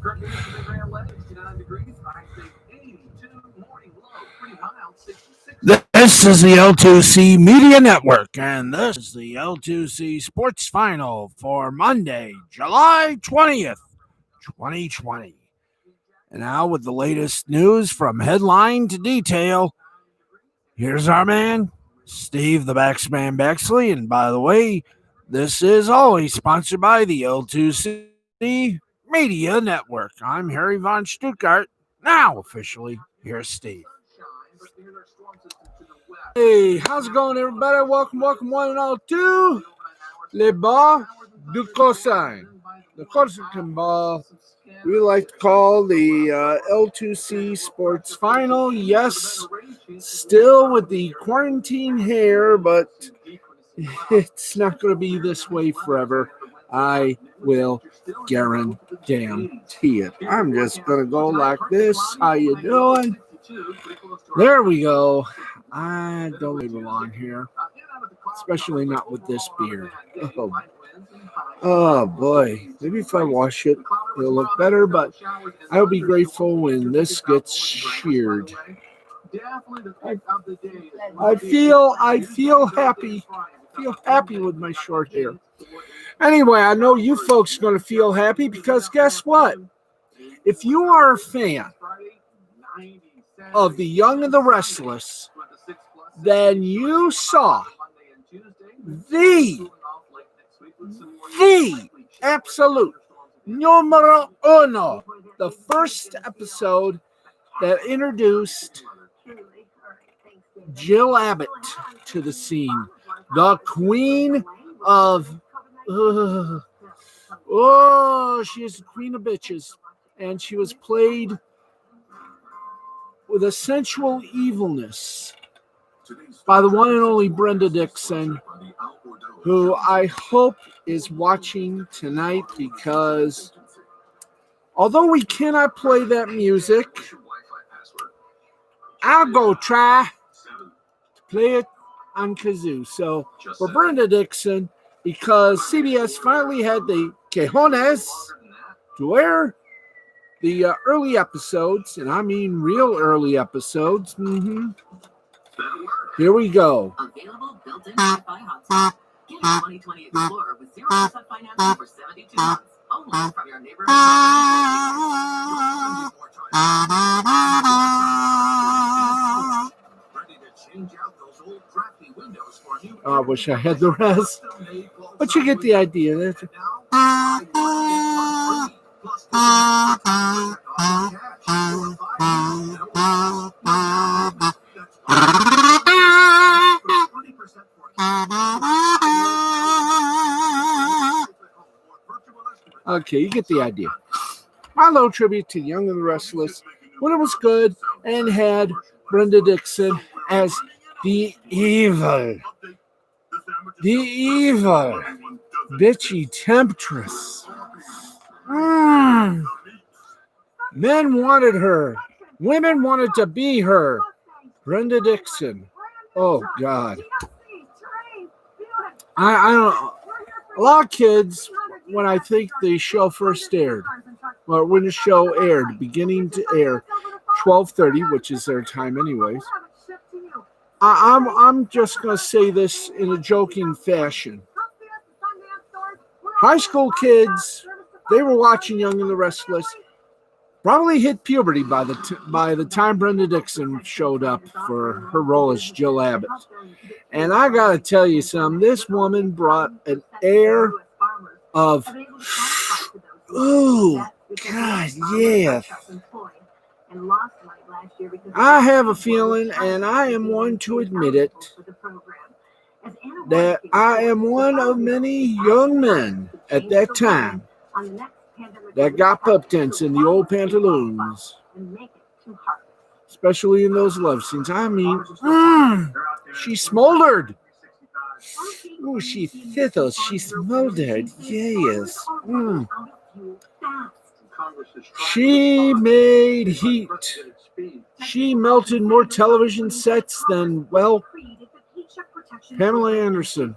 Currently, yesterday around 69 degrees, high stayed 82, morning low, pretty mild, 66. This is the L2C Media Network, and this is the L2C Sports Final for Monday, July 20th, 2020. And now, with the latest news from headline to detail, here's our man, Steve the Baxman Baxley. And by the way, this is always sponsored by the L2C Media Network. I'm Harry Von Stuttgart. Now, officially, here's Steve. Hey, how's it going, everybody? Welcome, one and all to Le Bar du Cosine. The Corsican Ball, we like to call the L2C Sports Final. Yes, still with the quarantine hair, but it's not going to be this way forever. I will guarantee it. I'm just going to go like this. How you doing? There we go. I don't really belong here, especially not with this beard. Oh boy. Maybe if I wash it, it'll look better, but I'll be grateful when this gets sheared. I feel happy. Feel happy with my short hair. Anyway, I know you folks are going to feel happy because guess what? If you are a fan of The Young and the Restless, then you saw the absolute numero uno, the first episode that introduced Jill Abbott to the scene, the queen of she is the queen of bitches, and she was played with a sensual evilness by the one and only Brenda Dixon, who I hope is watching tonight, because although we cannot play that music, I'll go try to play it on kazoo. So for Brenda Dixon, because CBS finally had the cojones to air the early episodes, and I mean real early episodes. Here we go. Available built-in Wi-Fi hotspot. Get a 2020 Explorer with 0% financing for 72 months. Only from your neighborhood. I wish I had the rest, but you get the idea. Okay, you get the idea. My little tribute to Young and the Restless when it was good and had Brenda Dixon as the evil bitchy temptress. Men wanted her. Women wanted to be her. Brenda Dixon. Oh, God. I don't know. A lot of kids, when I think the show first aired, or when the show aired, beginning to air, 12:30, which is their time anyways, I'm just going to say this in a joking fashion. High school kids, they were watching Young and the Restless, probably hit puberty by the time Brenda Dixon showed up for her role as Jill Abbott. And I got to tell you something, this woman brought an air of, ooh, God, yeah. I have a feeling, and I am one to admit it, that I am one of many young men at that time that got pup tents in the old pantaloons, especially in those love scenes. I mean, she smoldered. Ooh, she thithos. She smoldered. Yes. She made heat. She melted more television sets than, well, Pamela Anderson.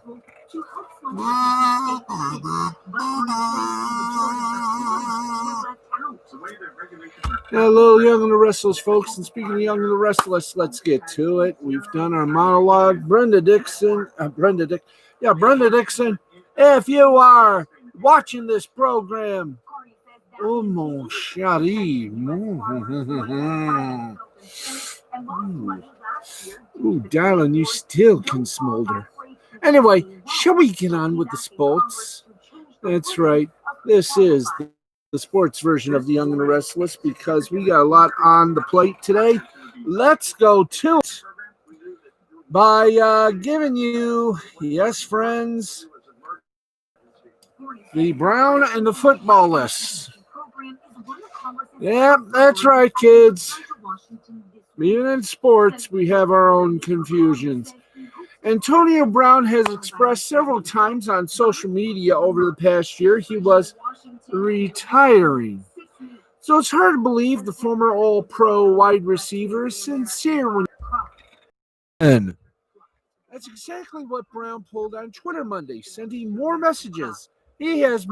Hello, Young and the Restless, folks. And speaking of Young and the Restless, let's get to it. We've done our monologue. Brenda Dixon. If you are watching this program, oh mon chéri. Ooh, darling, you still can smolder. Anyway, shall we get on with the sports? That's right. This is the sports version of the Young and the Restless because we got a lot on the plate today. Let's go to it by giving you, yes, friends, the Brown and the football lists. Yep, that's right, kids. Even in sports, we have our own confusions. Antonio Brown has expressed several times on social media over the past year he was retiring. So it's hard to believe the former All-Pro wide receiver is sincere when. And that's exactly what Brown pulled on Twitter Monday, sending more messages. He has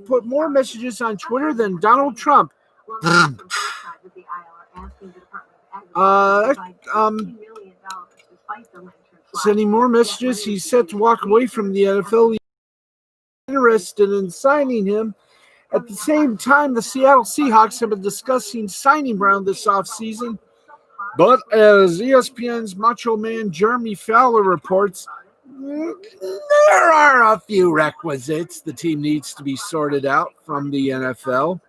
put more messages on Twitter than Donald Trump. Sending more messages. He's set to walk away from the NFL. He's interested in signing him. At the same time, the Seattle Seahawks have been discussing signing Brown this offseason. But as ESPN's Macho Man Jeremy Fowler reports, there are a few requisites the team needs to be sorted out from the NFL.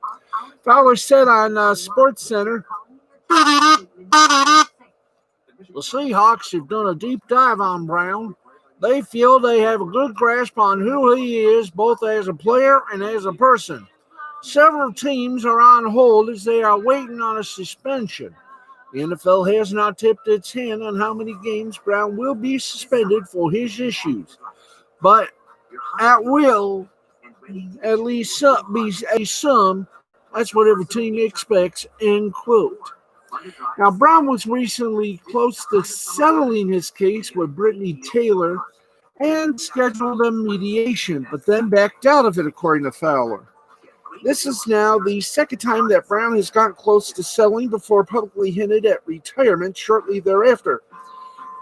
Fowler said on SportsCenter, the Seahawks have done a deep dive on Brown. They feel they have a good grasp on who he is, both as a player and as a person. Several teams are on hold as they are waiting on a suspension. The NFL has not tipped its hand on how many games Brown will be suspended for his issues, but at will, at least some, that's what every team expects, end quote. Now, Brown was recently close to settling his case with Brittany Taylor and scheduled a mediation, but then backed out of it, according to Fowler. This is now the second time that Brown has gotten close to settling before publicly hinted at retirement shortly thereafter.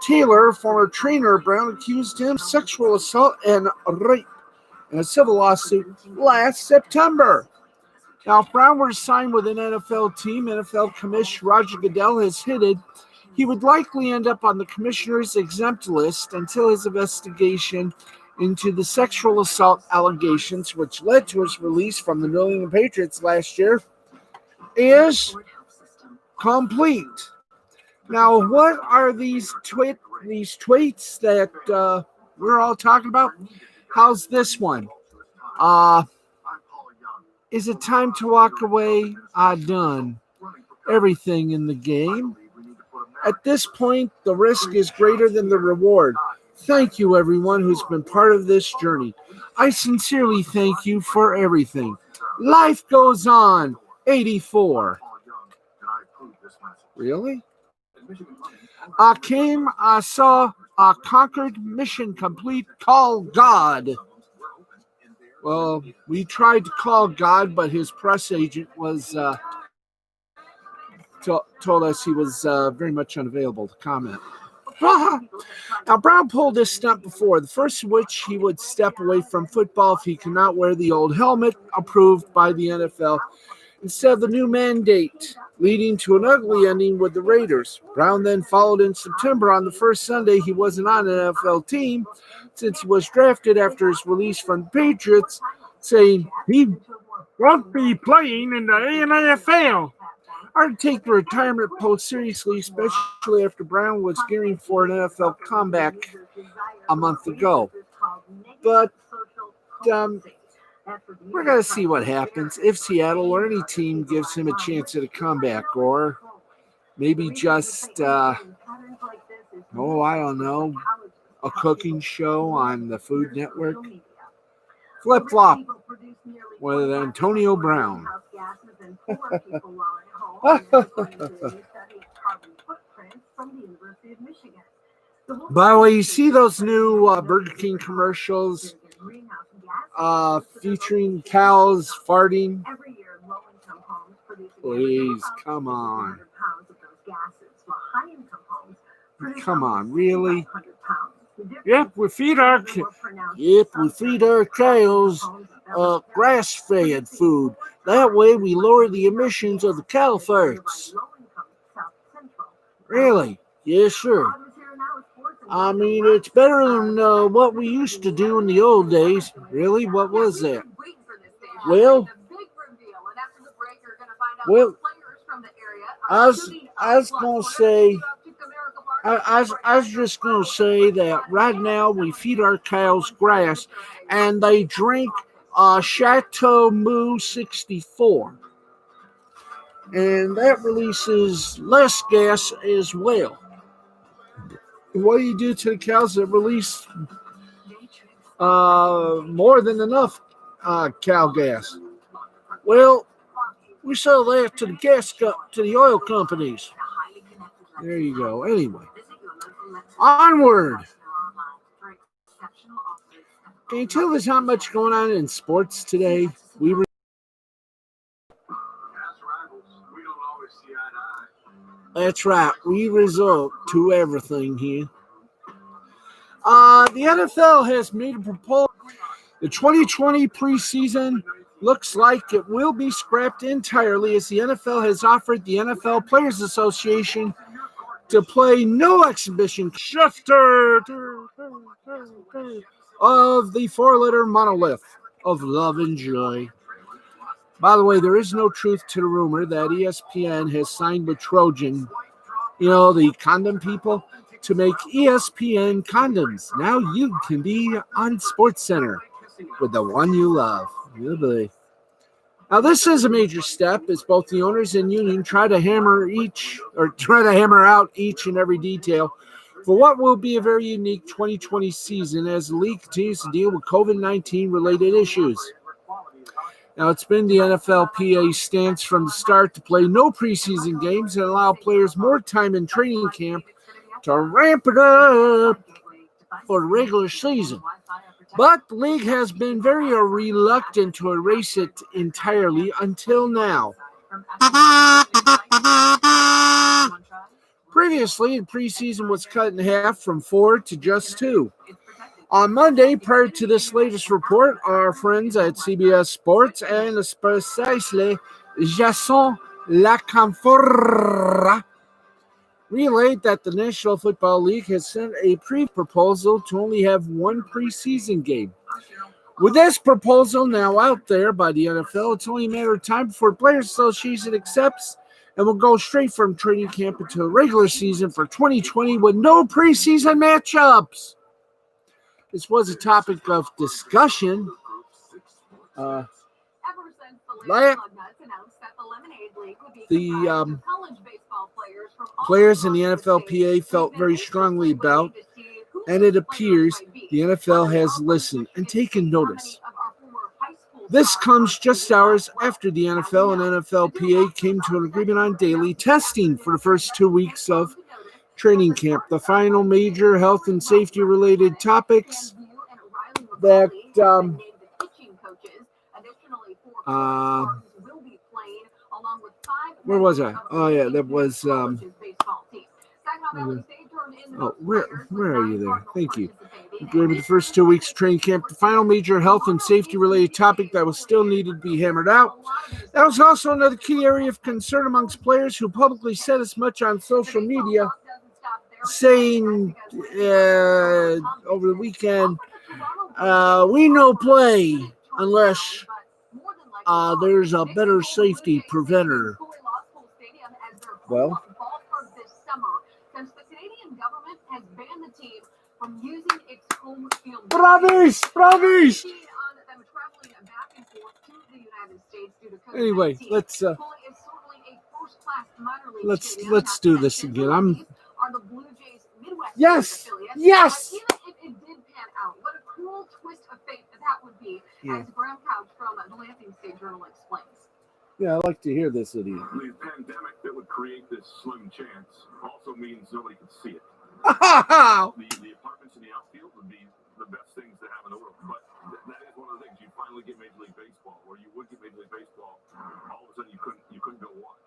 Taylor, former trainer of Brown, accused him of sexual assault and rape in a civil lawsuit last September. Now, if Brown were to sign with an NFL team, NFL Commissioner Roger Goodell has hinted he would likely end up on the commissioner's exempt list until his investigation into the sexual assault allegations, which led to his release from the New England Patriots last year, is complete. Now, what are these tweets that we're all talking about? How's this one? Is it time to walk away? Done everything in the game. At this point, the risk is greater than the reward. Thank you, everyone who's been part of this journey. I sincerely thank you for everything. Life goes on. 84. Really? Saw, conquered, mission complete, call God. Well, we tried to call God, but his press agent was told us he was very much unavailable to comment. Now, Brown pulled this stunt before, the first of which he would step away from football if he could not wear the old helmet approved by the NFL instead of the new mandate, leading to an ugly ending with the Raiders. Brown then followed in September on the first Sunday he wasn't on an NFL team since he was drafted after his release from the Patriots, saying he won't be playing in the NFL. Hard to take the retirement post seriously, especially after Brown was gearing for an NFL comeback a month ago. But we're going to see what happens if Seattle or any team gives him a chance at a comeback, or maybe just, I don't know, a cooking show on the Food Network. Flip-flop with Antonio Brown. By the way, you see those new Burger King commercials featuring cows farting? Please, come on. Come on, really? Yep, we feed our cows grass-fed food. That way we lower the emissions of the cow farts. Really? Yeah, sure. I mean, it's better than what we used to do in the old days. Really? What was that? Well, I was gonna say, I was just gonna say that right now we feed our cows grass, and they drink Chateau Moo 64, and that releases less gas as well. What do you do to the cows that release more than enough cow gas? Well, we sell that to the oil companies. There you go. Anyway, onward. Can you tell there's not much going on in sports today? That's right. We resort to everything here. The NFL has made a proposal. The 2020 preseason looks like it will be scrapped entirely, as the NFL has offered the NFL Players Association to play no exhibition shifter of the four-letter monolith of love and joy. By the way, there is no truth to the rumor that ESPN has signed with Trojan, the condom people, to make ESPN condoms. Now you can be on SportsCenter with the one you love. Oh boy. Now this is a major step as both the owners and union try to hammer out each and every detail for what will be a very unique 2020 season as the league continues to deal with COVID-19 related issues. Now, it's been the NFLPA's stance from the start to play no preseason games and allow players more time in training camp to ramp it up for the regular season. But the league has been very reluctant to erase it entirely until now. Previously, the preseason was cut in half from 4 to just 2. On Monday, prior to this latest report, our friends at CBS Sports and precisely Jason Lacanfora relayed that the National Football League has sent a proposal to only have one preseason game. With this proposal now out there by the NFL, it's only a matter of time before the Players Association accepts and will go straight from training camp into the regular season for 2020 with no preseason matchups. This was a topic of discussion. The players in the NFLPA felt very strongly about, and it appears the NFL has listened and taken notice. This comes just hours after the NFL and NFLPA came to an agreement on daily testing for the first 2 weeks of training camp. The final major health and safety related topics that where was I? Oh yeah, that was where are you there? Thank you. During the first 2 weeks of training camp, the final major health and safety related topic that was still needed to be hammered out. That was also another key area of concern amongst players who publicly said as much on social media, saying over the weekend, we no play unless there's a better safety preventer. Well, bravis! Anyway, let's do this again. Yes. Even if it did pan out, what a cruel twist of fate that would be, as Graham Couch from the Lansing State Journal explains. Yeah, I'd like to hear this, Idiot. The pandemic that would create this slim chance also means nobody could see it. The apartments in the outfield would be the best things to have in the world, but that is one of the things. You finally get Major League Baseball, or you would get Major League Baseball. All of a sudden, you couldn't go watch.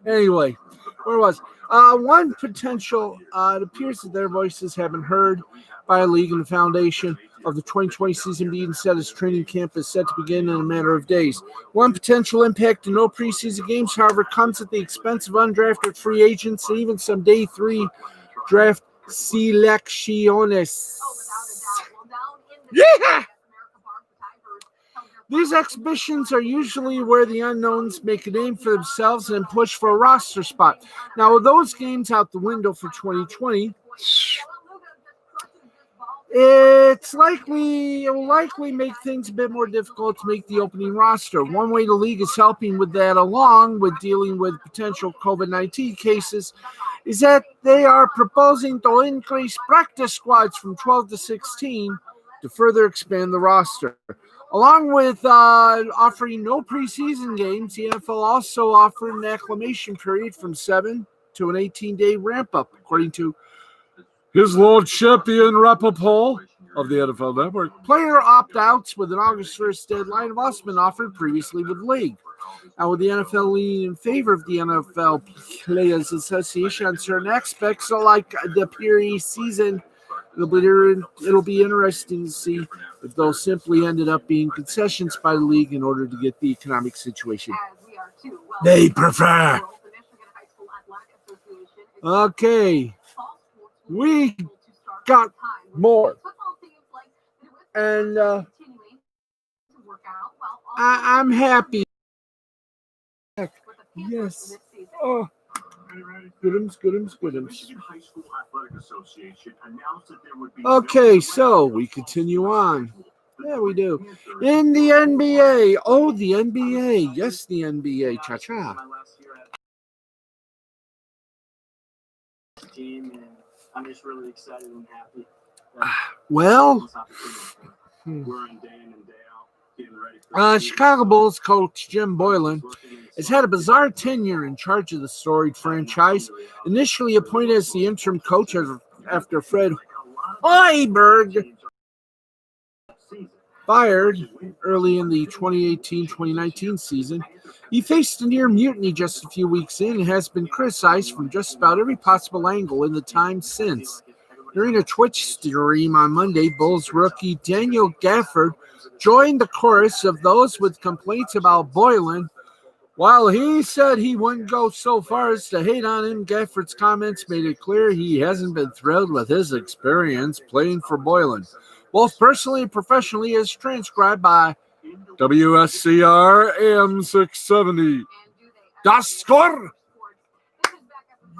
Anyway, where was one potential? It appears that their voices have been heard by a league and the foundation of the 2020 season being set as training camp is set to begin in a matter of days. One potential impact to no preseason games, however, comes at the expense of undrafted free agents and even some day 3 draft selecciones. Yeah! These exhibitions are usually where the unknowns make a name for themselves and push for a roster spot. Now, with those games out the window for 2020, it will likely make things a bit more difficult to make the opening roster. One way the league is helping with that, along with dealing with potential COVID-19 cases, is that they are proposing to increase practice squads from 12 to 16 to further expand the roster. Along with offering no preseason games, the NFL also offered an acclimation period from 7 to an 18-day ramp-up, according to His Lordship Ian Rappaport of the NFL Network. Player opt-outs with an August 1st deadline have also been offered previously with the league. Now, with the NFL leaning in favor of the NFL Players Association on certain aspects, like the preseason, it'll be interesting to see if those simply ended up being concessions by the league in order to get the economic situation they prefer. Okay, we got more, and I'm happy. Yes. Oh. Goodums. Okay, so we continue on. Yeah, we do. In the NBA. Oh, the NBA. Yes, the NBA. Cha-cha. I'm just really excited and happy. Well, Chicago Bulls coach Jim Boylan has had a bizarre tenure in charge of the storied franchise. Initially appointed as the interim coach after Fred Hoiberg fired early in the 2018-2019 season, he faced a near mutiny just a few weeks in and has been criticized from just about every possible angle in the time since. During a Twitch stream on Monday, Bulls rookie Daniel Gafford joined the chorus of those with complaints about Boylan. While he said he wouldn't go so far as to hate on him, Gafford's comments made it clear he hasn't been thrilled with his experience playing for Boylan, both personally and professionally, as transcribed by WSCR AM 670. Das Score!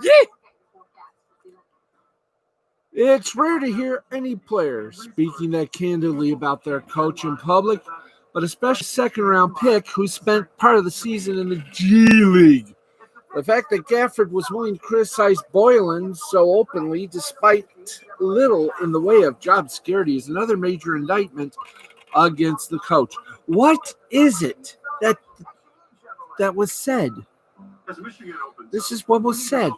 Yeah! It's rare to hear any player speaking that candidly about their coach in public, but especially second-round pick who spent part of the season in the G League. The fact that Gafford was willing to criticize Boylan so openly, despite little in the way of job security, is another major indictment against the coach. What is it that was said? This is what was said.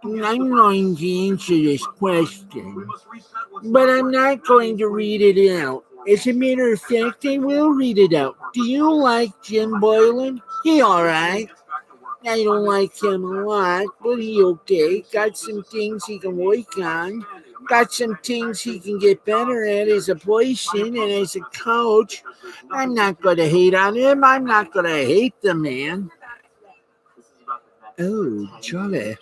I'm going to answer this question, but I'm not going to read it out. As a matter of fact, I will read it out. Do you like Jim Boylan? He all right. I don't like him a lot, but he okay. Got some things he can work on. Got some things he can get better at as a person and as a coach. I'm not going to hate on him. I'm not going to hate the man. Oh, jolly.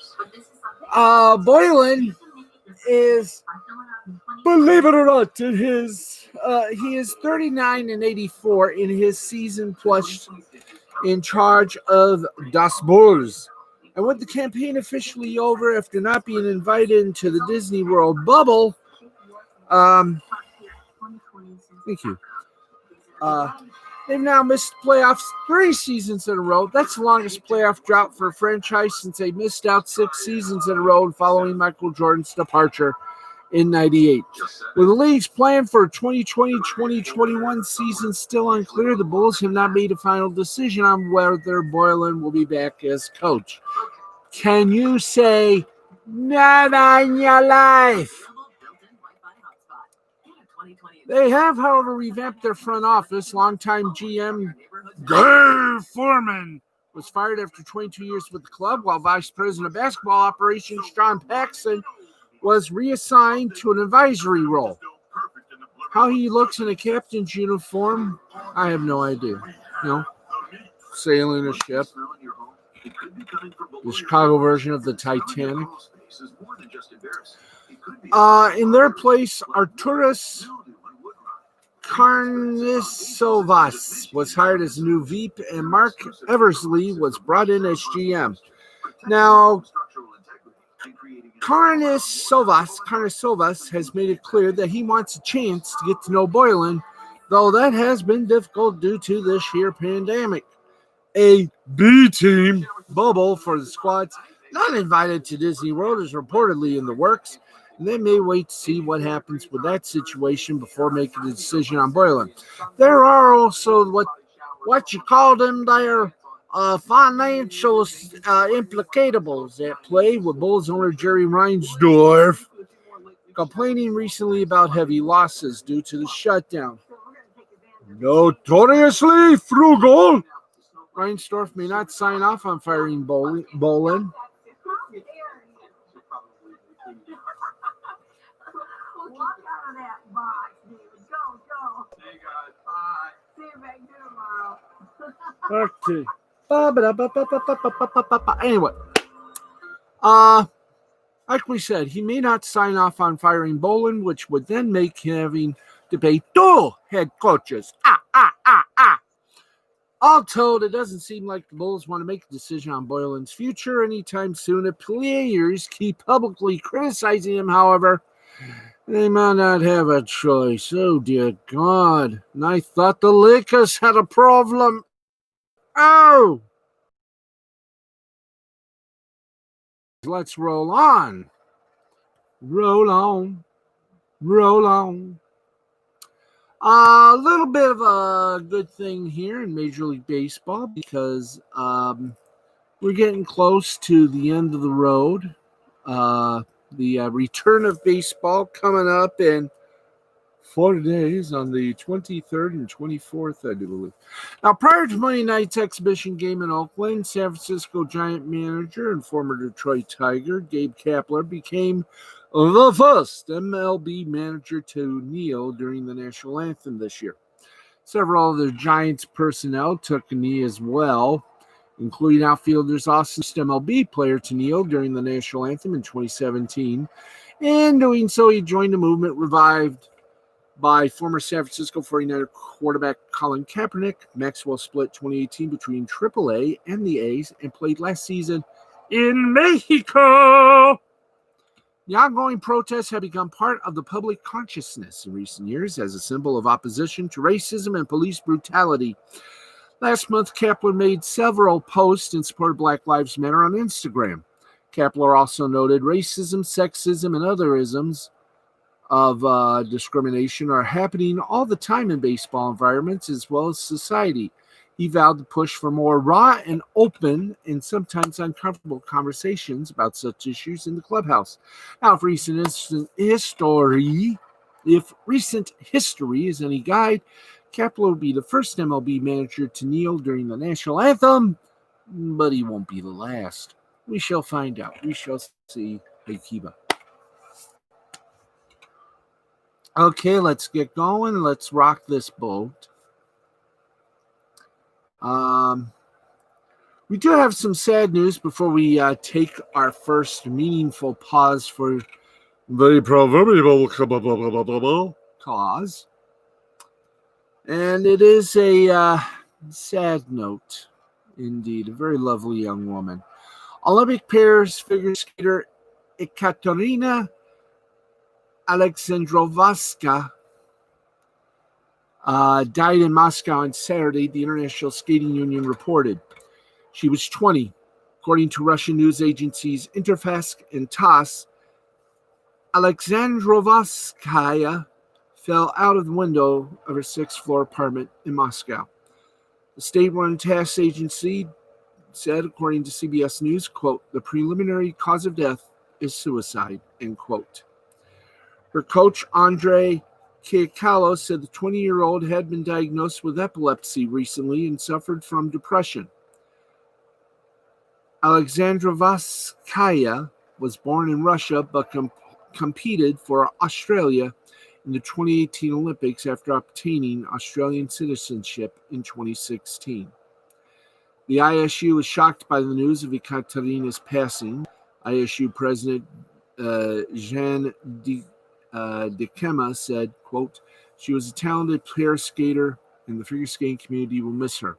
Boylan is, believe it or not, he is 39 and 84 in his season plus in charge of Das Bulls. And with the campaign officially over after not being invited into the Disney World bubble, thank you. They've now missed playoffs 3 seasons in a row. That's the longest playoff drought for a franchise since they missed out 6 seasons in a row following Michael Jordan's departure in 98. With the league's plan for 2020-2021 season still unclear, the Bulls have not made a final decision on whether Boylan will be back as coach. Can you say, not on your life? They have, however, revamped their front office. Longtime GM Dave Foreman was fired after 22 years with the club, while Vice President of Basketball Operations John Paxson was reassigned to an advisory role. How he looks in a captain's uniform, I have no idea. Sailing a ship. The Chicago version of the Titanic. In their place, Arturas Karnisovas was hired as new VP, and Mark Eversley was brought in as GM. Now, Karnisovas has made it clear that he wants a chance to get to know Boylan, though that has been difficult due to this year pandemic. A B-team bubble for the squads not invited to Disney World is reportedly in the works, and they may wait to see what happens with that situation before making a decision on Boylan. There are also what you call them there financial implicatables at play, with Bulls owner Jerry Reinsdorf complaining recently about heavy losses due to the shutdown. Notoriously frugal, Reinsdorf may not sign off on firing Boylan. Okay. Anyway, like we said, he may not sign off on firing Boylan, which would then make him having to pay 2 head coaches. All told, it doesn't seem like the Bulls want to make a decision on Boylan's future anytime soon. If players keep publicly criticizing him, however, they might not have a choice. Oh, dear God. And I thought the Lakers had a problem. Oh! Let's roll on. Roll on. Roll on. A little bit of a good thing here in Major League Baseball because we're getting close to the end of the road. The return of baseball coming up in 4 days on the 23rd and 24th, I do believe. Now, prior to Monday night's exhibition game in Oakland, San Francisco Giant manager and former Detroit Tiger Gabe Kapler became the first MLB manager to kneel during the national anthem this year. Several of the Giants personnel took a knee as well, including outfielders Austin, MLB player to kneel during the national anthem in 2017. In doing so, he joined a movement revived by former San Francisco 49er quarterback Colin Kaepernick. Maxwell split 2018 between AAA and the A's and played last season in Mexico. The ongoing protests have become part of the public consciousness in recent years as a symbol of opposition to racism and police brutality. Last month, Kapler made several posts in support of Black Lives Matter on Instagram. Kapler also noted racism, sexism, and other isms of discrimination are happening all the time in baseball environments as well as society. He vowed to push for more raw and open and sometimes uncomfortable conversations about such issues in the clubhouse. Now, if recent history is any guide, Kapler will be the first MLB manager to kneel during the national anthem, but he won't be the last. We shall find out. We shall see. Hey, Kiba. Okay, let's get going. Let's rock this boat. We do have some sad news before we take our first meaningful pause for the proverbial cause. And it is a sad note, indeed. A very lovely young woman. Olympic pairs figure skater Ekaterina Alexandrovska died in Moscow on Saturday, the International Skating Union reported. She was 20. According to Russian news agencies Interfax and TASS, Alexandrovskaya fell out of the window of her 6th-floor apartment in Moscow. The state-run TASS agency said, according to CBS News, quote, the preliminary cause of death is suicide, end quote. Her coach, Andrei Kiyakalo, said the 20-year-old had been diagnosed with epilepsy recently and suffered from depression. Alexandrovskaya was born in Russia but competed for Australia in the 2018 Olympics after obtaining Australian citizenship in 2016. The ISU was shocked by the news of Ekaterina's passing. ISU President Jean Dikema said, quote, "She was a talented pair skater, and the figure skating community will miss her.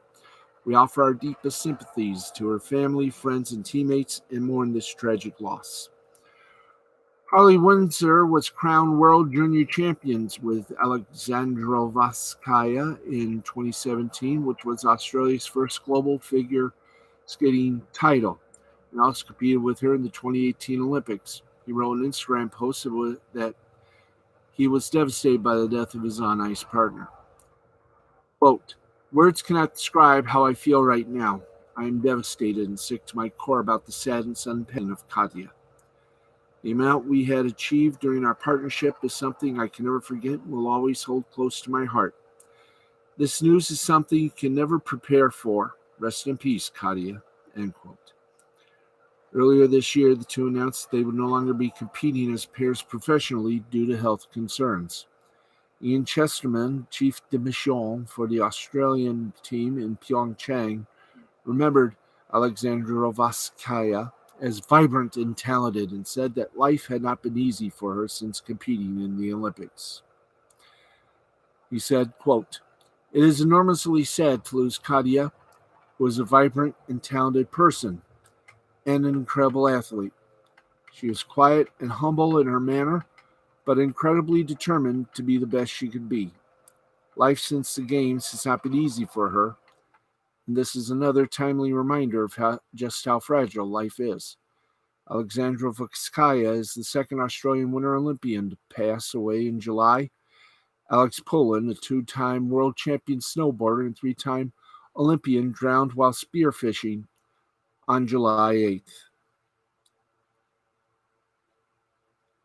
We offer our deepest sympathies to her family, friends, and teammates, and mourn this tragic loss." Harley Windsor was crowned World Junior Champions with Alexandrovskaya in 2017, which was Australia's first global figure skating title, and also competed with her in the 2018 Olympics. He wrote an Instagram post that he was devastated by the death of his on-ice partner. Quote, "Words cannot describe how I feel right now. I am devastated and sick to my core about the sadness and pain of Katya. The amount we had achieved during our partnership is something I can never forget and will always hold close to my heart. This news is something you can never prepare for. Rest in peace, Katya." End quote. Earlier this year, the two announced they would no longer be competing as pairs professionally due to health concerns. Ian Chesterman, chief de mission for the Australian team in Pyeongchang, remembered Alexandrovskaya as vibrant and talented and said that life had not been easy for her since competing in the Olympics. He said, quote, "It is enormously sad to lose Katya, who was a vibrant and talented person and an incredible athlete. She was quiet and humble in her manner, but incredibly determined to be the best she could be. Life since the games has not been easy for her, and this is another timely reminder of just how fragile life is. Alexandrovskaya is the second Australian Winter Olympian to pass away in July. Alex Poland, a two-time world champion snowboarder and three-time Olympian, drowned while spearfishing on July 8th.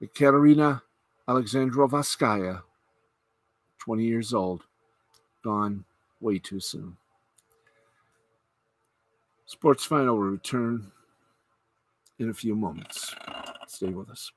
Ekaterina Alexandrovskaya, 20 years old, gone way too soon. Sports Final will return in a few moments. Stay with us.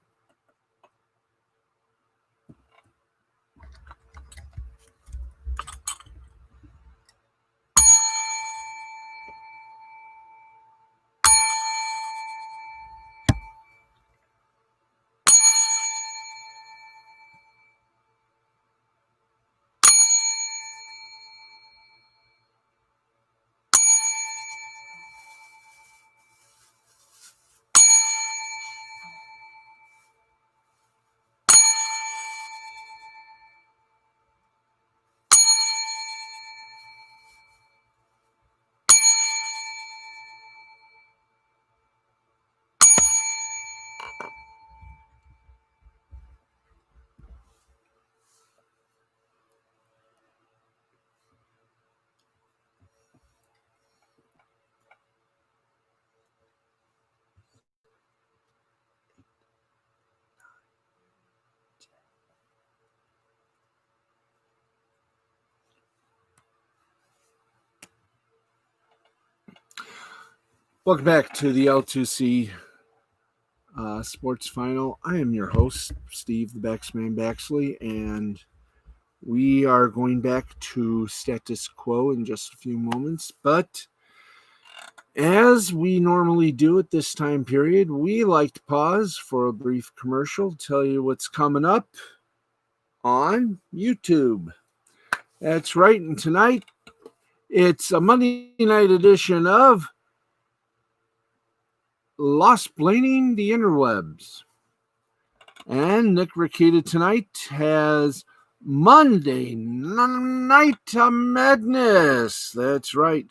Welcome back to the L2C Sports Final. I am your host, Steve the Baxman Baxley, and we are going back to status quo in just a few moments. But as we normally do at this time period, we like to pause for a brief commercial, tell you what's coming up on YouTube. That's right, and tonight it's a Monday night edition of Lost Blaming the Interwebs. And Nick Ricada tonight has Monday Night Madness. That's right.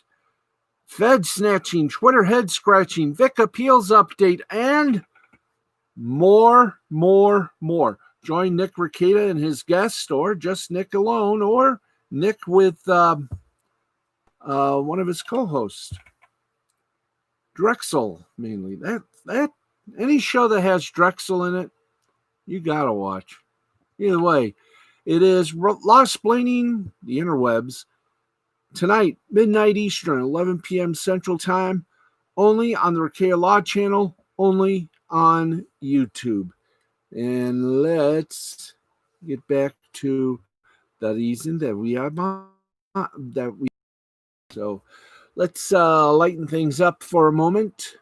Fed snatching, Twitter head scratching, Vic appeals update, and more. Join Nick Ricada and his guest, or just Nick alone, or Nick with one of his co-hosts. Drexel, mainly. That any show that has Drexel in it, you gotta watch. Either way, it is Lost Blaming the Interwebs tonight, midnight Eastern, 11 p.m. Central Time only on the Rakea Law channel, only on YouTube. And let's get back to the reason that we are that we. So let's lighten things up for a moment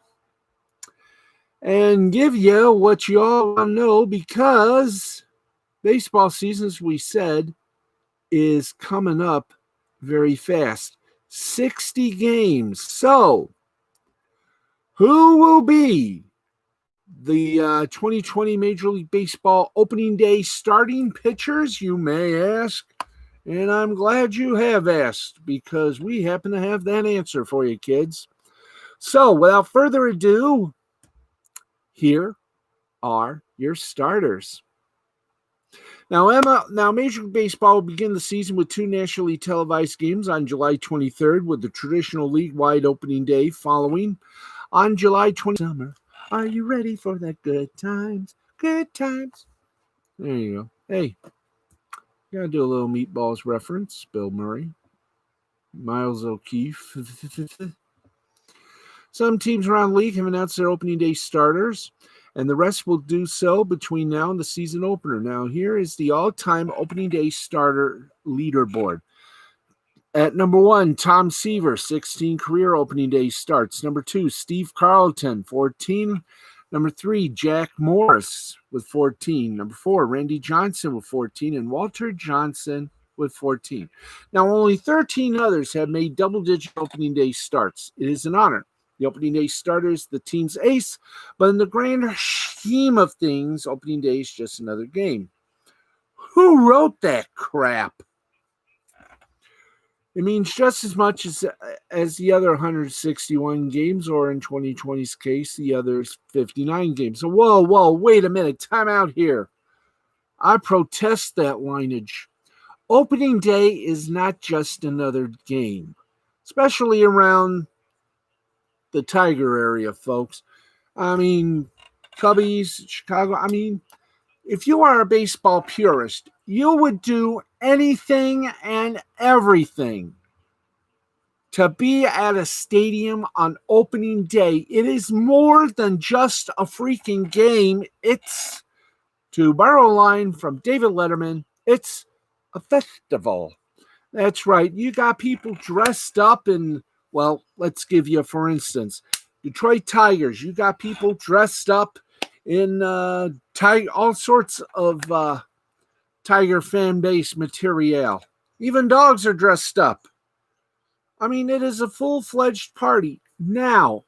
and give you what you all want to know, because baseball season, as we said, is coming up very fast. 60 games. So who will be the 2020 Major League Baseball opening day starting pitchers, you may ask? And I'm glad you have asked, because we happen to have that answer for you, kids. So without further ado, here are your starters. Now Major League Baseball will begin the season with 2 nationally televised games on July 23rd, with the traditional league-wide opening day following on July 20th. Summer, are you ready for the good times? Good times. There you go. Hey, gotta do a little Meatballs reference. Bill Murray, Miles O'Keefe. Some teams around the league have announced their opening day starters, and the rest will do so between now and the season opener. Now, here is the all-time opening day starter leaderboard. At number 1, Tom Seaver, 16 career opening day starts. Number 2, Steve Carlton, 14. Number 3, Jack Morris with 14. Number 4, Randy Johnson with 14. And Walter Johnson with 14. Now, only 13 others have made double-digit opening day starts. It is an honor. The opening day starter is the team's ace, but in the grand scheme of things, opening day is just another game. Who wrote that crap? It means just as much as the other 161 games, or in 2020's case, the other 59 games. So, whoa, wait a minute. Time out here. I protest that lineage. Opening day is not just another game, especially around the Tiger area, folks. I mean, Cubbies, Chicago. I mean, if you are a baseball purist, you would do anything and everything to be at a stadium on opening day. It is more than just a freaking game. It's, to borrow a line from David Letterman, it's a festival. That's right. You got people dressed up in, well, let's give you, for instance, Detroit Tigers. You got people dressed up in all sorts of Tiger fan base material. Even dogs are dressed up. I mean, it is a full-fledged party. Now,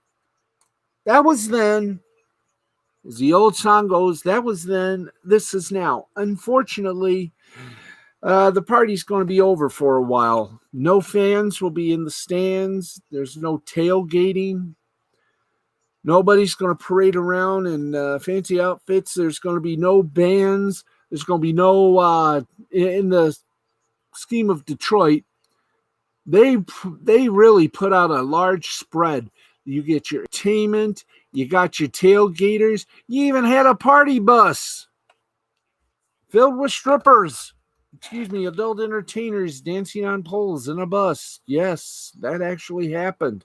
that was then, as the old song goes, that was then, this is now. Unfortunately, the party's going to be over for a while. No fans will be in the stands. There's no tailgating. Nobody's going to parade around in fancy outfits. There's going to be no bands. There's going to be no, in the scheme of Detroit, they really put out a large spread. You get your entertainment. You got your tailgaters. You even had a party bus filled with strippers. Adult entertainers dancing on poles in a bus. Yes, that actually happened.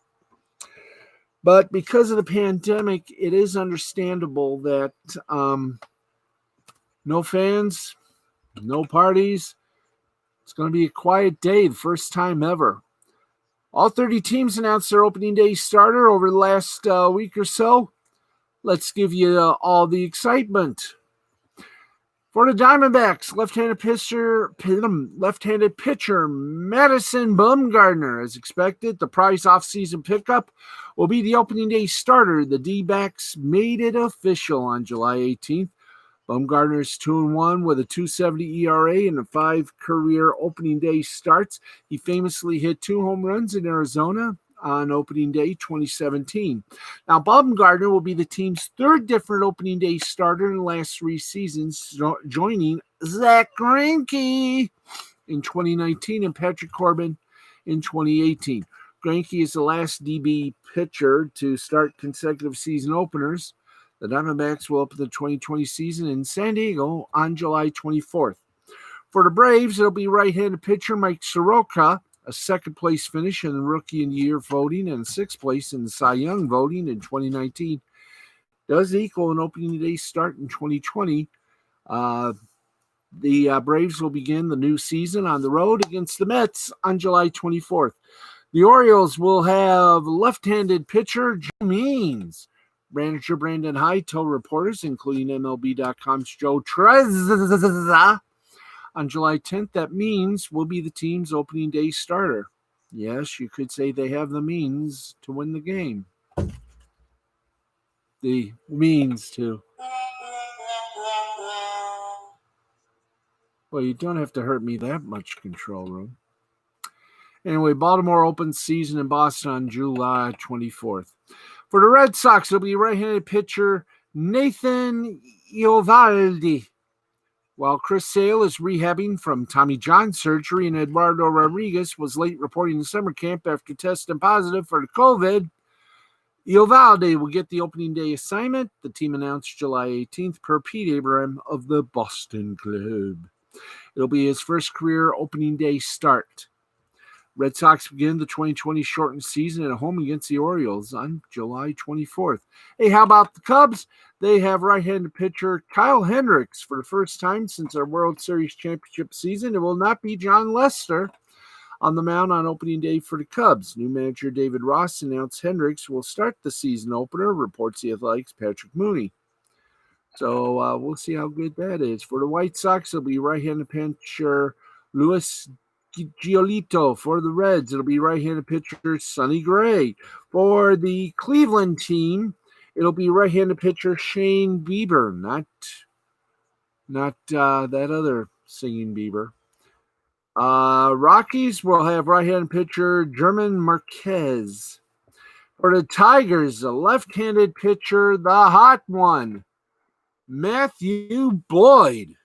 But because of the pandemic, it is understandable that no fans, no parties. It's going to be a quiet day, the first time ever. All 30 teams announced their opening day starter over the last week or so. Let's give you all the excitement. For the Diamondbacks, left-handed pitcher Madison Bumgarner, as expected. The prize offseason pickup will be the opening day starter. The D-backs made it official on July 18th. Bumgarner is 2-1 with a 2.70 ERA and 5 career opening day starts. He famously hit 2 home runs in Arizona on opening day 2017. Now, Bumgarner will be the team's 3rd different opening day starter in the last 3 seasons, joining Zach Greinke in 2019 and Patrick Corbin in 2018. Greinke is the last DB pitcher to start consecutive season openers. The Diamondbacks will open the 2020 season in San Diego on July 24th. For the Braves, it'll be right-handed pitcher Mike Soroka, a second-place finish in the Rookie of the Year voting, and sixth place in the Cy Young voting in 2019 does equal an opening day start in 2020. The Braves will begin the new season on the road against the Mets on July 24th. The Orioles will have left-handed pitcher Joe Means. Manager Brandon Hyde told reporters, including MLB.com's Joe Trezza, on July 10th that Means will be the team's opening day starter. Yes, you could say they have the means to win the game. The means to. Well, you don't have to hurt me that much, control room. Anyway, Baltimore opens season in Boston on July 24th. For the Red Sox, it'll be right-handed pitcher Nathan Eovaldi. While Chris Sale is rehabbing from Tommy John surgery and Eduardo Rodriguez was late reporting to summer camp after testing positive for the COVID, Eovaldi will get the opening day assignment. The team announced July 18th per Pete Abraham of the Boston Club. It'll be his first career opening day start. Red Sox begin the 2020 shortened season at home against the Orioles on July 24th. Hey, how about the Cubs? They have right-handed pitcher Kyle Hendricks for the first time since our World Series championship season. It will not be John Lester on the mound on opening day for the Cubs. New manager David Ross announced Hendricks will start the season opener, reports the Athletics' Patrick Mooney. So we'll see how good that is. For the White Sox, it'll be right-handed pitcher Luis Giolito. For the Reds, it'll be right-handed pitcher Sonny Gray. For the Cleveland team, it'll be right-handed pitcher Shane Bieber, not that other singing Bieber. Rockies will have right-handed pitcher German Marquez. For the Tigers, a left-handed pitcher, the hot one, Matthew Boyd.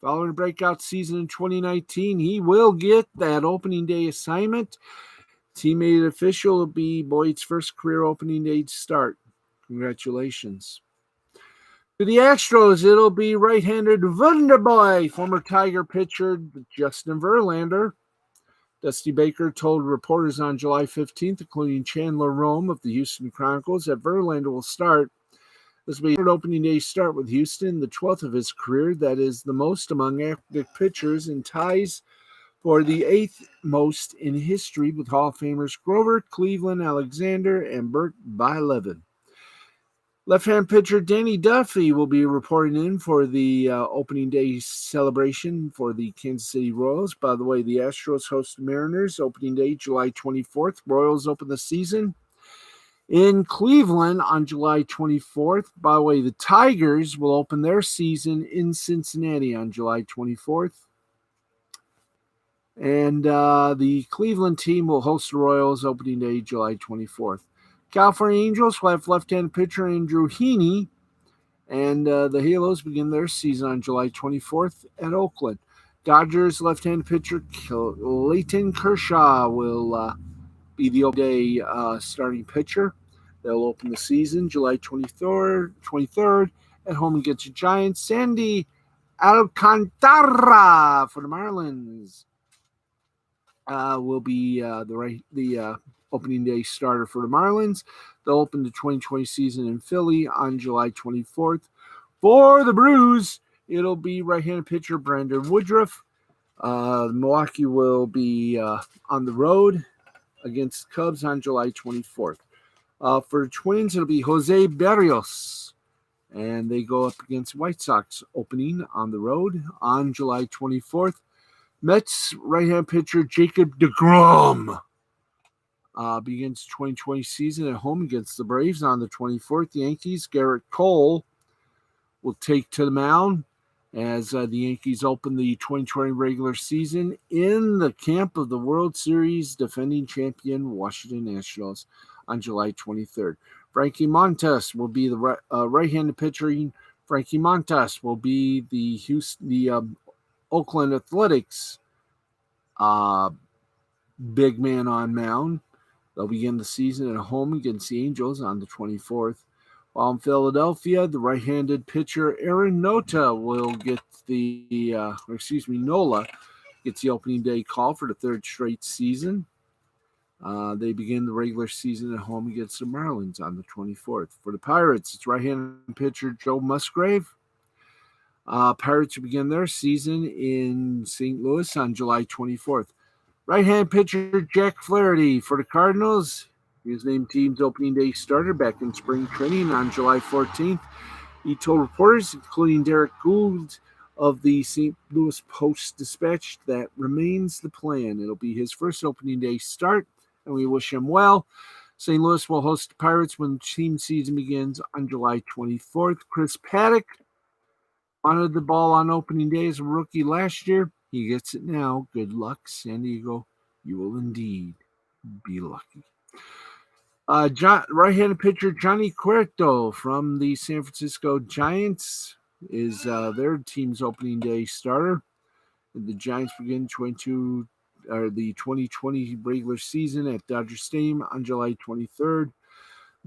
Following a breakout season in 2019, he will get that opening day assignment. Team made it official. It'll be Boyd's first career opening day start. Congratulations. To the Astros, it'll be right-handed Wonderboy, former Tiger pitcher Justin Verlander. Dusty Baker told reporters on July 15th, including Chandler Rome of the Houston Chronicles, that Verlander will start. This will be an opening day start with Houston, the 12th of his career. That is the most among active pitchers and ties for the 8th most in history with Hall of Famers Grover, Cleveland, Alexander, and Bert Blyleven. Left-hand pitcher Danny Duffy will be reporting in for the opening day celebration for the Kansas City Royals. By the way, the Astros host the Mariners, opening day July 24th. Royals open the season in Cleveland on July 24th. By the way, the Tigers will open their season in Cincinnati on July 24th. And the Cleveland team will host the Royals opening day July 24th. California Angels will have left-handed pitcher Andrew Heaney, and the Halos begin their season on July 24th at Oakland. Dodgers left-handed pitcher Clayton Kershaw will be the opening day starting pitcher. They'll open the season July 23rd at home against the Giants. Sandy Alcantara for the Marlins will be the opening day starter for the Marlins. They'll open the 2020 season in Philly on July 24th. For the Brews, it'll be right-handed pitcher Brandon Woodruff. Milwaukee will be on the road against the Cubs on July 24th. For the Twins, it'll be Jose Berrios, and they go up against White Sox opening on the road on July 24th. Mets right-hand pitcher Jacob deGrom begins 2020 season at home against the Braves on the 24th. The Yankees, Garrett Cole, will take to the mound as the Yankees open the 2020 regular season in the camp of the World Series defending champion Washington Nationals on July 23rd. Frankie Montas will be the right-handed pitcher. Frankie Montas will be the Oakland Athletics big man on mound. They'll begin the season at home against the Angels on the 24th. While in Philadelphia, the right-handed pitcher Aaron Nola will get the gets the opening day call for the third straight season. They begin the regular season at home against the Marlins on the 24th. For the Pirates, it's right-handed pitcher Joe Musgrave. Pirates begin their season in St. Louis on July 24th. Right-hand pitcher Jack Flaherty for the Cardinals. He was named team's opening day starter back in spring training on July 14th. He told reporters, including Derek Gould of the St. Louis Post-Dispatch, that remains the plan. It'll be his first opening day start, and we wish him well. St. Louis will host the Pirates when the team season begins on July 24th. Chris Paddock wanted the ball on opening day as a rookie last year. He gets it now. Good luck, San Diego. You will indeed be lucky. Right-handed pitcher Johnny Cueto from the San Francisco Giants is their team's opening day starter. The Giants begin the 2020 regular season at Dodger Stadium on July 23rd.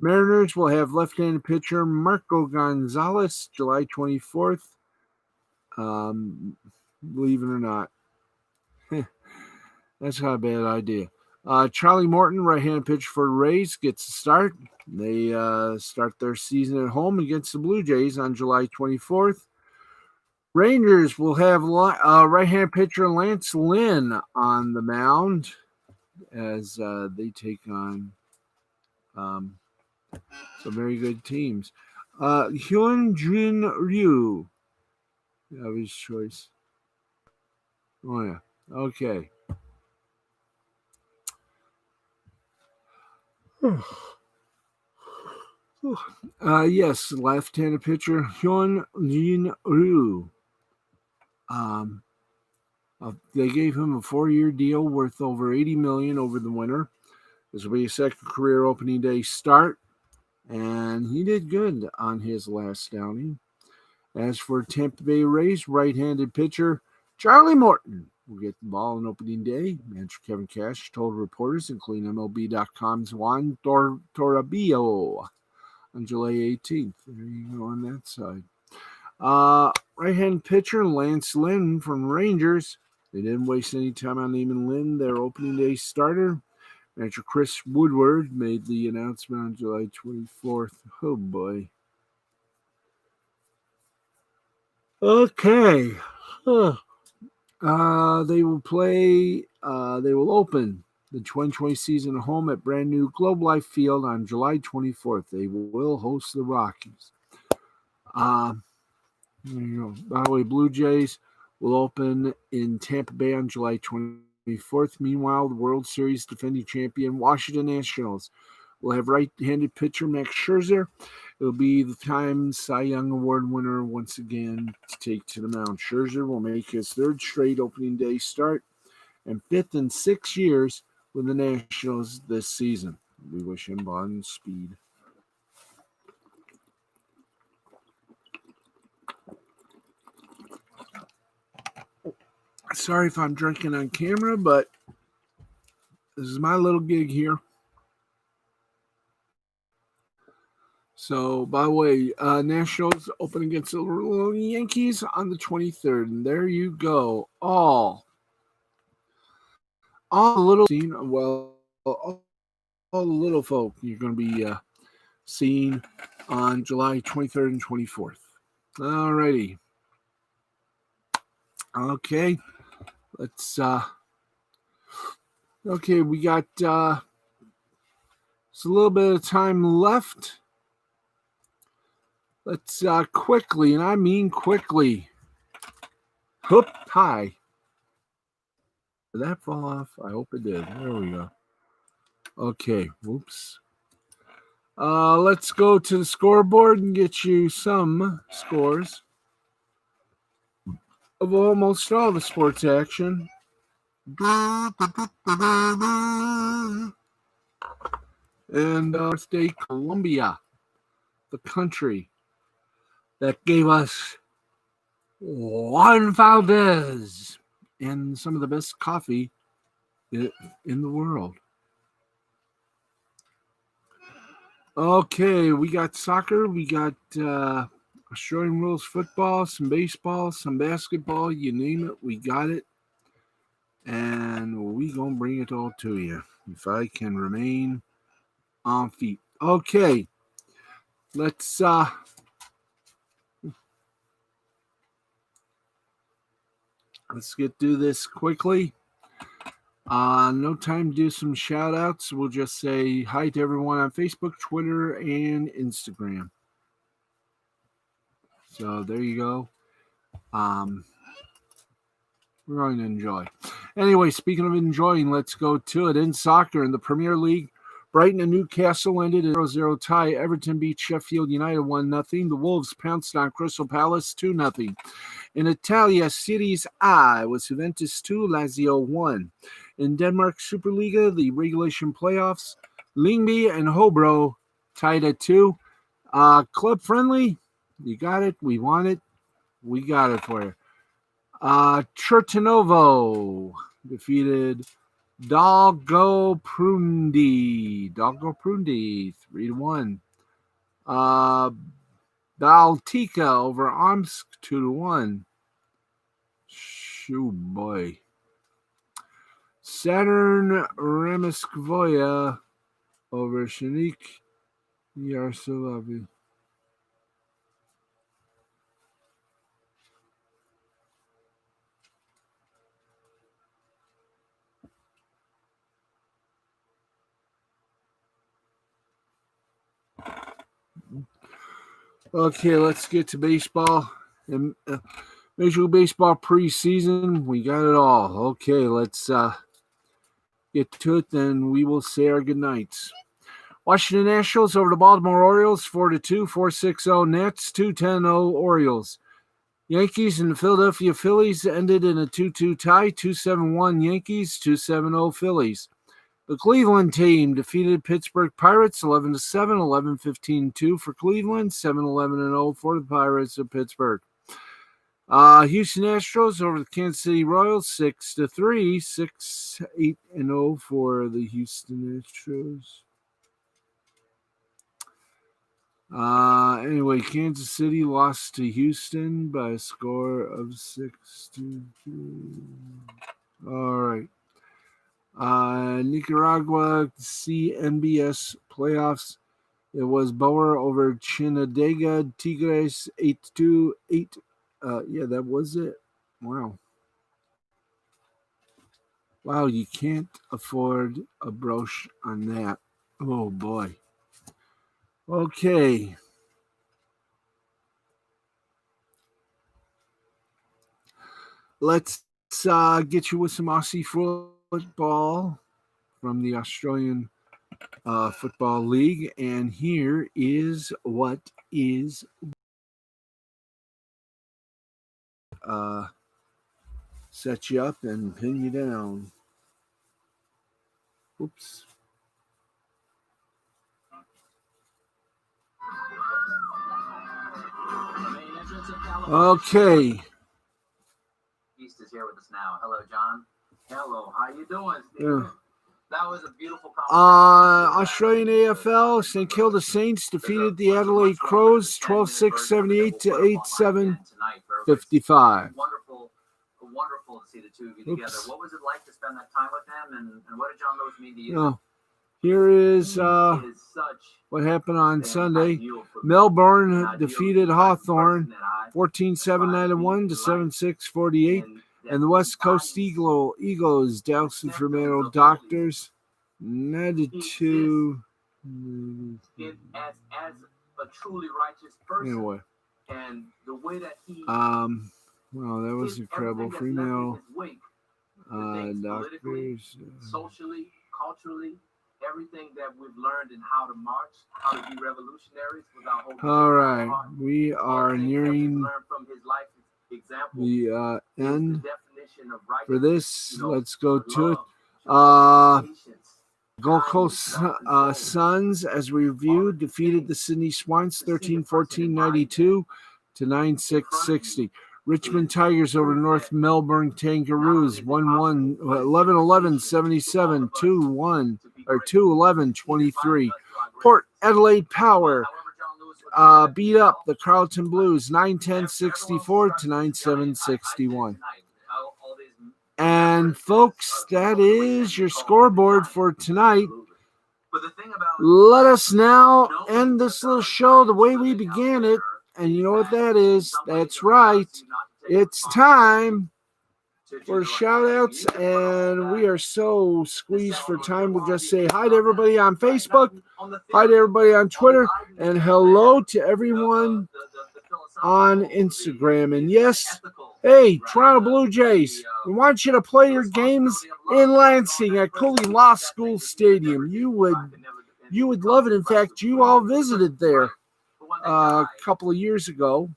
Mariners will have left-handed pitcher Marco Gonzalez July 24th. Believe it or not. That's not a bad idea. Charlie Morton, right-handed pitcher for the Rays, gets a start. They start their season at home against the Blue Jays on July 24th. Rangers will have right-handed pitcher Lance Lynn on the mound as they take on some very good teams. Hyun Jin Ryu. That was his choice. Oh, yeah. Okay. Yes, left-handed pitcher Hyun Jin Ryu. They gave him a 4-year deal worth over $80 million over the winter. This will be his second career opening day start, and he did good on his last outing. As for Tampa Bay Rays, right-handed pitcher Charlie Morton will get the ball on opening day. Manager Kevin Cash told reporters, including MLB.com's Juan Toribio, on July 18th. There you go on that side. Right-hand pitcher Lance Lynn from Rangers. They didn't waste any time on naming Lynn their opening day starter. Manager Chris Woodward made the announcement on July 24th. Oh, boy. Okay. They will open the 2020 season at home at brand new Globe Life Field on July 24th. They will host the Rockies. There you go. By the way, Blue Jays will open in Tampa Bay on July 24th. Meanwhile, the World Series defending champion Washington Nationals will have right-handed pitcher Max Scherzer. It'll be the time Cy Young Award winner once again to take to the mound. Scherzer will make his third straight opening day start and fifth in 6 years with the Nationals this season. We wish him on speed. Sorry if I'm drinking on camera, but this is my little gig here. So, by the way, Nationals open against the Yankees on the 23rd. And there you go. All the little scene, well, all the little folk you're going to be seeing on July 23rd and 24th. All righty. Okay. Let's, okay, we got just a little bit of time left. Let's quickly, and I mean quickly. Hoop, hi. Did that fall off? I hope it did. There we go. Okay, whoops. Let's go to the scoreboard and get you some scores of almost all the sports action. And birthday Colombia, the country that gave us Juan Valdez and some of the best coffee in the world. Okay, we got soccer, we got Australian rules football, some baseball, some basketball, you name it, we got it. and we gonna bring it all to you if I can remain on feet. Okay, let's get through this quickly. No time to do some shout outs. We'll just say hi to everyone on Facebook, Twitter, and Instagram. So there you go. We're going to enjoy. Anyway, speaking of enjoying, let's go to it. In soccer, in the Premier League, Brighton and Newcastle ended a 0-0 tie. Everton beat Sheffield United 1-0. The Wolves pounced on Crystal Palace 2-0. In Italia, Serie A was Juventus 2, Lazio 1. In Denmark Superliga, the regulation playoffs, Lyngby and Hobro tied at 2. Club friendly, you got it. We want it. We got it for you. Chertonovo defeated Dalgoprundi 3-1. Baltica over Omsk 2-1. Shoo boy. Saturn Ramoskvoya over Shanik Yaroslavl. Okay, let's get to baseball. Major League Baseball preseason, we got it all. Okay, let's get to it, then we will say our goodnights. Washington Nationals over the Baltimore Orioles, 4-2, 4-6-0 Nats, 2-10-0 Orioles. Yankees and the Philadelphia Phillies ended in a 2-2 tie, 2-7-1 Yankees, 2-7-0 Phillies. The Cleveland team defeated Pittsburgh Pirates 11-7, 11-15-2 for Cleveland, 7-11-0 for the Pirates of Pittsburgh. Houston Astros over the Kansas City Royals 6-3, 6-8-0 for the Houston Astros. Anyway, Kansas City lost to Houston by a score of 6-3. All right. Nicaragua CNBS playoffs. It was Bauer over Chinandega Tigres 8-2. Yeah, that was it. Wow. Wow, you can't afford a brooch on that. Oh boy. Okay. Let's get you with some Aussie football from the Australian Football League. And here is what is set you up and pin you down. Oops. Okay. East is here with us now. Hello, John. Hello. How you doing, Steve? Yeah. That was a beautiful conversation. Australian AFL, St. Kilda Saints defeated the Adelaide Crows 12-6, 78-8-7, 55. Wonderful to see the two of you together. What was it like to spend that time with him, and what did John Lewis mean to you? Oh, here is what happened on Sunday. Melbourne defeated Hawthorn 14-7-9-1 to 7-6-48. And the West Coast Eagles doused Fremantle Doctors 92. As a truly righteous person. Anyway. And the way that he well, that was incredible. Fremantle Doctors, socially, culturally, everything that we've learned in how to march, how to be revolutionaries without holding. All right, we are nearing from his life example, the end for this. Let's go to it. Gold Coast Suns, as we reviewed, defeated the Sydney Swans 13-14-92 to 9-6-60. Richmond Tigers over North Melbourne Kangaroos 11-11-77 2-1 or 2-11-23. Port Adelaide Power beat up the Carlton Blues 9-10-64 to 9-7-61. And folks, that is your scoreboard for tonight. But the thing about Let us now end this little show the way we began it. And you know what that is? That's right. It's time for shout outs. And we are so squeezed for time. We'll just say hi to everybody on Facebook, hi to everybody on Twitter, and hello to everyone on Instagram. And yes, hey, Toronto Blue Jays, we want you to play your games in Lansing at Cooley Law School Stadium. You would love it. In fact, you all visited there a couple of years ago.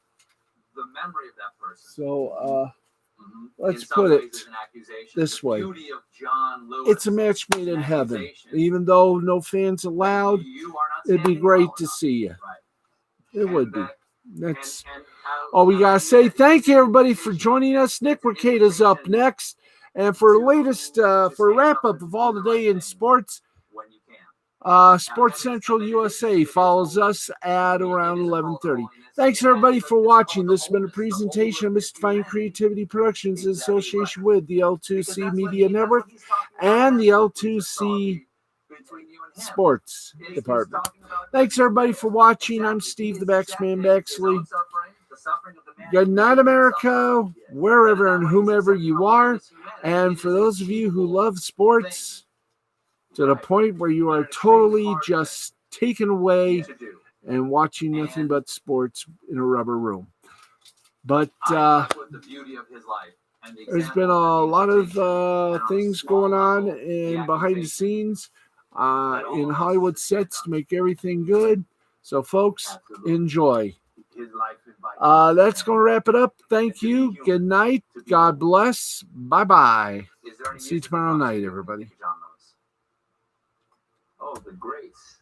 the memory of that person. So In let's some put ways, it there's an accusation. this The way. beauty of John Lewis, It's a match made in an heaven. accusation. Even though no fans allowed, You are not it'd be standing great tall to enough. see you. Right. It would And be. that- That's and all we gotta say. Thank you everybody for joining us. Nick Ricada's up next, and for the latest, for a wrap up of all the day in sports, when you can. Sports Central USA follows us at around 11:30. Thanks everybody for watching. This has been a presentation of Mystifying Creativity Productions in association with the L2C Media Network and the L2C Sports Department. Thanks everybody for watching. I'm Steve the Baxman Baxley. Good night, America, wherever and whomever you are. And for those of you who love sports to the point where you are totally just taken away and watching nothing but sports in a rubber room. But there's been a lot of things going on and behind the scenes in Hollywood sets to make everything good. So, folks, enjoy. That's going to wrap it up. Thank you. Good night. God bless. Bye-bye. See you tomorrow night, everybody. Oh, the greats.